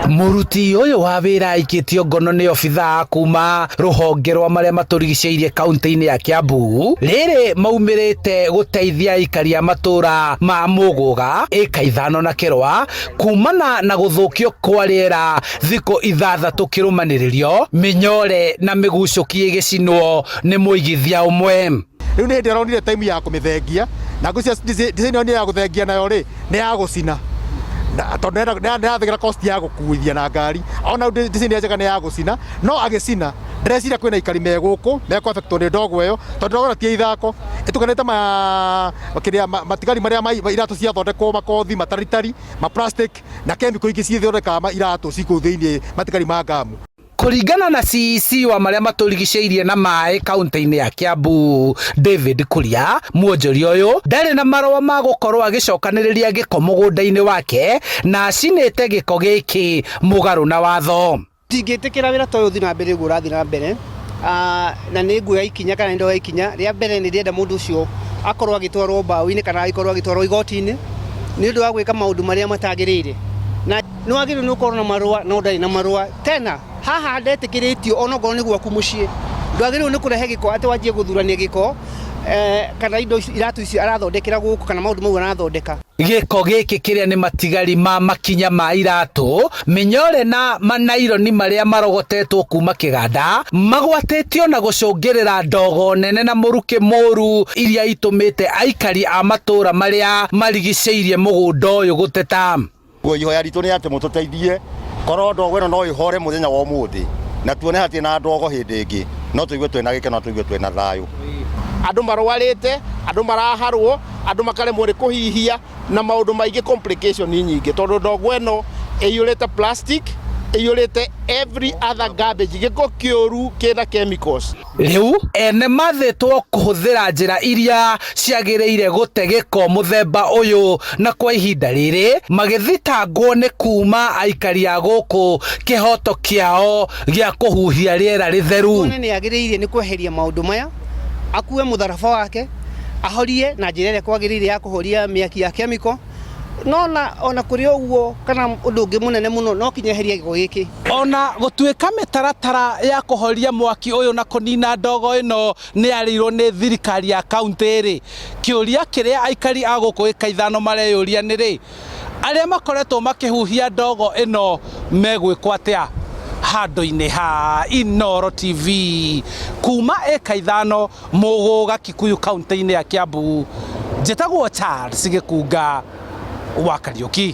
Muruti uyu wa wira aikitio ngono ni obitha kuma ruhonge rwa maria maturigiceirie kaunti-ini ya Kiambu riri maumirite guteithia aikari a matura ma Muguga eka 5 na Kirwa kumana na guthukio kwa riera thiko 6 kirumaniririo minyore na migucuki igicinwo ni muigithia umwe. Riu ni ndironire time ya kumithengia na ngucia design ya guthengia nayo ri ni ya gucina tondu ndathigira cost ya gukuithia na ngari ona design ya njega ni ya gucina no agicina ndrecira kwina ikari me guku meko affectwo ni ndogo iyo tondu ndogo ti ithako itukanite matigari maria iratu cia thondekwo makothi mataritari ma plastic na chemical ingi cithondeka iratu ciku thiini matigari ma ngamu. Kuringana na CEC wa maria maturigiceirie na mai kaunti-ini ya Kiambu David Kuria, muonjoria uyu ndari na marua ma gukorwo agicokaniriria giko mugunda-ini wake na acinite giko giki mugaru na watho. Tingitikira wira toyo thina mbere gurathi na mbere na ni nguya ikinya kana ndo ikinya ria mbere ni ndienda mundu ucio akorwo agitwarwo mbaũ-ini kana akorwo agitwarwo igoti-ini ni undu wa gwika maundu maria matagirire na no agiru ni ukorwo na marua no ndari na marua tena haha ndetikiritio ono ngoro ni gwaku mucii ndwagiriru ni kurehe giko ati wanjie guthurania giko kana indo iratu ici arathondekera guku kana maundu mau arathondeka. Giko giki kiria ni matigari ma makinya ma iratu minyore na manaironi maria marogotetwo kuma kiganda magwatitio na gucungirira ndogo nene na muruki moru iria itumite aikari a matura maria marigiceirie mugunda uyu guteta. Ihoya ritu ni ati mututeithie korwo ndogo ino no ihore muthenya wa umuthi na tuone hati na ndogo hindi ingi no tuigue twina gikeno tuigue twina thayu. Andu marwarite andu maraharwo andu makaremwo ni kuhihia na maundu maingi complication nyingi tondu ndogo ino iyurite plastic iyurite every other garbage giko kiuru kina chemicals. Riu ene mathitwo kuhuthira njira iria ciagiriire gute giko muthemba uyu na kwa ihinda riri magithitangwo ni kuma aikari a guku kihoto kiao gia kuhuhia riera ritheru. Ni agiriire ni kweheria maundu maya akue mutharaba wake ahorie na njira iria kwagiriire ya kuhoria miaki ya chemical nona ona kuri uguo kana undu ungi munene muno no kinyeheria giko giki ona gutuika mitaratara ya kuhoria mwaki uyu na kunina ndogo ino ni arirwo ni thirikari ya kaunti ri kiuria kiria aikari a guku eka 5 mareyuria ni ri aria makoretwo makihuhia ndogo ino megwikwo atia handu-ini ha Inooro TV kuma eka 5 Muguga Kikuyu kaunti-ini ya Kiambu. Njitagwo Charles Gikunga wa Kariuki.